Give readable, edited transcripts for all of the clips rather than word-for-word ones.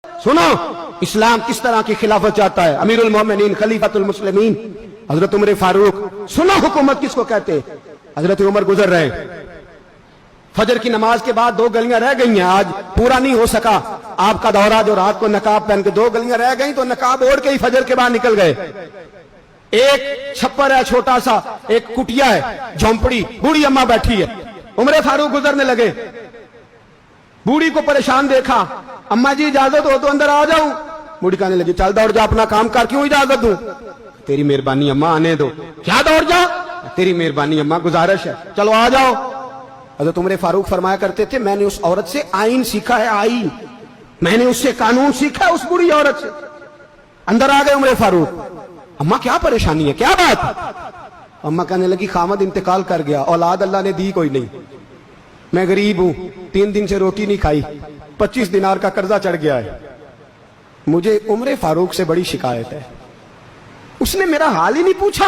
सुनो इस्लाम किस तरह की खिलाफत चाहता है। अमीरुल मोमिनीन खलीफतुल मुस्लिमीन हजरत उमर फारूक। सुनो हुकूमत किसको कहते हैं। हजरत उमर गुजर रहे, फजर की नमाज के बाद 2 गलियां रह गई हैं, आज पूरा नहीं हो सका आपका दौरा, जो रात को नकाब पहन के 2 गलियां रह गई तो नकाब ओढ़ के ही फजर के बाद निकल गए। एक छप्पर है छोटा सा, एक कुटिया है, झोंपड़ी, बूढ़ी अम्मा बैठी है। उमर फारूक गुजरने लगे, बूढ़ी को परेशान देखा, अम्मा जी इजाजत हो तो अंदर आ जाऊं। बूढ़ी कहने लगी चल दौड़ जा, अपना काम कर, क्यों इजाजत दूं। तेरी मेहरबानी अम्मा, आने दो। क्या दौड़ जा, तेरी मेहरबानी अम्मा, गुजारिश है, चलो आ जाओ। हज़रत उमर फारूक फरमाया करते थे मैंने उस औरत से आईन सीखा है, आईन, मैंने उससे कानून सीखा है, उस बूढ़ी औरत से। अंदर आ गए उमर फारूक, अम्मा क्या परेशानी है, क्या बात। अम्मा कहने लगी खामद इंतकाल कर गया, औलाद अल्लाह ने दी कोई नहीं, मैं गरीब हूं, 3 दिन से रोटी नहीं खाई, 25 दिनार का कर्जा चढ़ गया है, मुझे उमर फारूक से बड़ी शिकायत है। उसने मेरा हाल ही नहीं पूछा।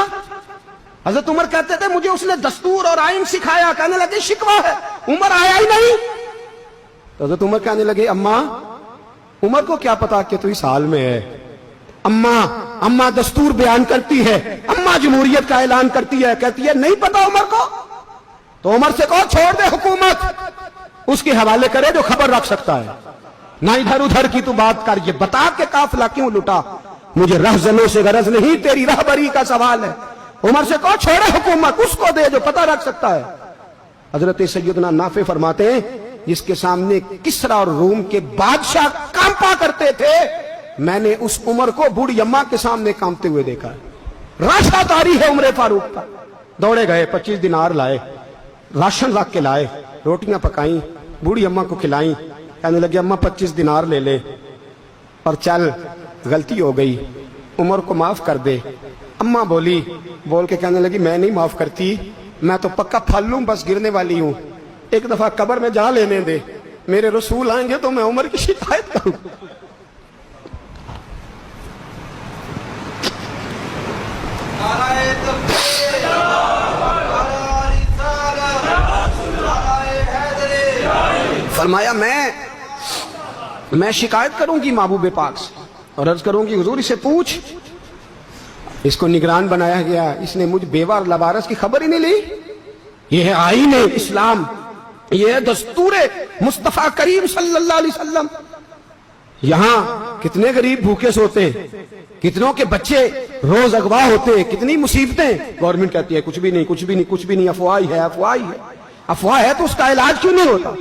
हजरत उमर कहते थे मुझे उसने दस्तूर और आइन सिखाया। कहने लगे शिकवा है, उमर आया ही नहीं। तो हजरत उमर कहने लगे अम्मा, उमर को क्या पता कि तू इस हाल में है। अम्मा दस्तूर बयान करती है, अम्मा जमहूरियत का ऐलान करती है, कहती है नहीं पता उमर को। तो उमर से कहो छोड़ दे हुकूमत, उसके हवाले करे जो खबर रख सकता है, ना इधर उधर की तू बात कर, ये बता के काफिला क्यों लुटा, मुझे रहजनों से गरज नहीं, तेरी रहबरी का सवाल है। उमर से कहो छोड़े हुकूमत, उसको दे जो पता रख सकता है। हजरत सैयदना नाफे फरमाते हैं जिसके सामने किसरा और रूम के बादशाह कांपा करते थे, मैंने उस उमर को बूढ़ी अम्मा के सामने कांपते हुए देखा है। राशा तारी है उमर फारूक का। दौड़े गए, 25 दिनार लाए, राशन रख के लाए, रोटियां पकाई, बूढ़ी अम्मा को खिलाई। कहने लगे अम्मा 25 दिनार ले ले और चल, गलती हो गई, उमर को माफ कर दे। अम्मा बोल के कहने लगी मैं नहीं माफ करती, मैं तो पक्का फल लूं, बस गिरने वाली हूं, एक दफा कब्र में जा लेने दे, मेरे रसूल आएंगे तो मैं उमर की शिकायत करूं। फरमाया मैं शिकायत करूंगी महबूब पाक से और अर्ज करूंगी हुजूर इसे पूछ, इसको निगरान बनाया गया, इसने मुझ बेवा और लबारस की खबर ही नहीं ली। यह है आईन इस्लाम, यह है दस्तूर मुस्तफा करीम सल्लल्लाहु अलैहि वसल्लम। यहां कितने गरीब भूखे सोते, कितनों के बच्चे रोज अगवा होते, कितनी मुसीबतें। गवर्नमेंट कहती है कुछ भी नहीं, कुछ भी नहीं, कुछ भी नहीं, अफवाह ही है, अफवाह ही है। अफवाह है तो उसका इलाज क्यों नहीं होता।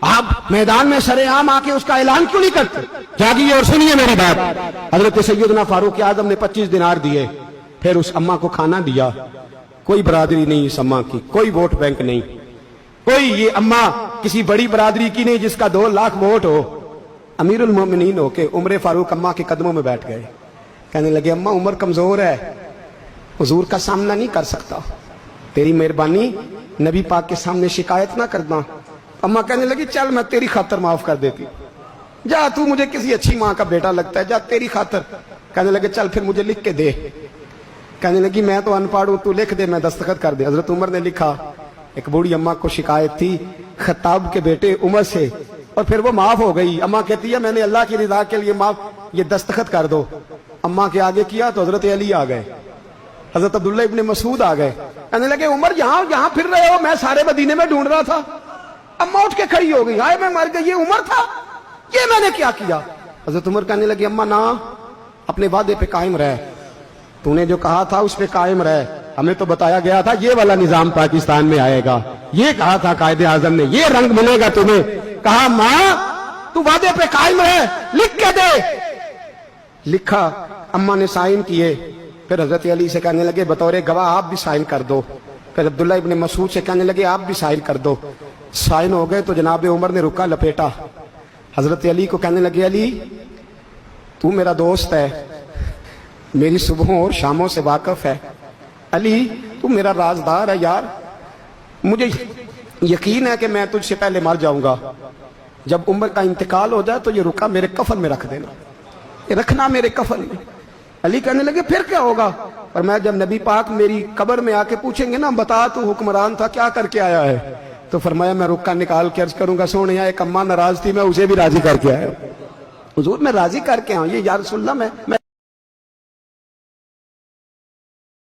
आप मैदान में सरेआम आके उसका ऐलान क्यों नहीं करते। जागिए और सुनिए मेरी बात। हजरत सैयदना फारूक आजम ने 25 दिनार दिए, फिर उस अम्मा को खाना दिया। कोई बरादरी नहीं इस अम्मा की, कोई वोट बैंक नहीं, कोई ये अम्मा किसी बड़ी बरादरी की नहीं जिसका 2 लाख वोट हो। अमीरुल मोमिनीन होके उमर फारूक अम्मा के कदमों में बैठ गए। कहने लगे अम्मा उमर कमजोर है, हुजूर का सामना नहीं कर सकता, तेरी मेहरबानी नबी पाक के सामने शिकायत ना करना। अम्मा कहने लगी चल मैं तेरी खातर माफ कर देती, जा तू मुझे किसी अच्छी माँ का बेटा लगता है, जा तेरी खातर। कहने लगे चल फिर मुझे लिख के दे। कहने लगी मैं तो अनपढ़ हूं, तू लिख दे, मैं दस्तखत कर दे। हजरत उमर ने लिखा। एक बूढ़ी अम्मा को शिकायत थी खत्ताब के बेटे उमर से, और फिर वो माफ हो गई। अम्मा कहती है मैंने अल्लाह की रिदा के लिए माफ, ये दस्तखत कर दो। अम्मा के आगे किया तो हजरत अली आ गए, हजरत अब्दुल्ला इब्ने मसूद आ गए। कहने लगे उमर यहाँ फिर रहे हो, मैं सारे मदीने में ढूंढ रहा था। अम्मा उठ के खड़ी हो गई, हाय मैं मर गई, ये उमर था, ये मैंने क्या किया। हजरत उमर कहने लगे अम्मा ना, अपने वादे पे कायम रह, तूने जो कहा था उस पे कायम रह, हमें तो बताया गया था ये वाला निजाम पाकिस्तान में आएगा, ये कहा था कायदे आजम ने, ये रंग मिलेगा तुम्हें। कहा माँ तू वादे पे कायम रह, लिख के दे। लिखा, अम्मा ने साइन किए। फिर हजरत अली से कहने लगे बतौर गवाह आप भी साइन कर दो। फिर अब्दुल्ला इब्ने मसूद से कहने लगे आप भी साइन कर दो। साइन हो गए तो जनाब उमर ने रुका लपेटा। हजरत अली को कहने लगे अली तू मेरा दोस्त है, मेरी सुबहों और शामों से वाकिफ है, अली तू मेरा राजदार है यार, मुझे यकीन है कि मैं तुझसे पहले मर जाऊंगा, जब उमर का इंतकाल हो जाए तो ये रुका मेरे कफन में रख देना, ये रखना मेरे कफन में। अली कहने लगे फिर क्या होगा। पर मैं जब नबी पाक मेरी कब्र में आके पूछेंगे ना बता तू हुक्मरान था क्या करके आया है, तो फरमाया मैं रुक्का निकाल के अर्ज करूंगा सोने एक अम्मा नाराज थी मैं उसे भी राजी करके आया। حضور میں راضی کر کے آؤں، یہ یا رسول اللہ میں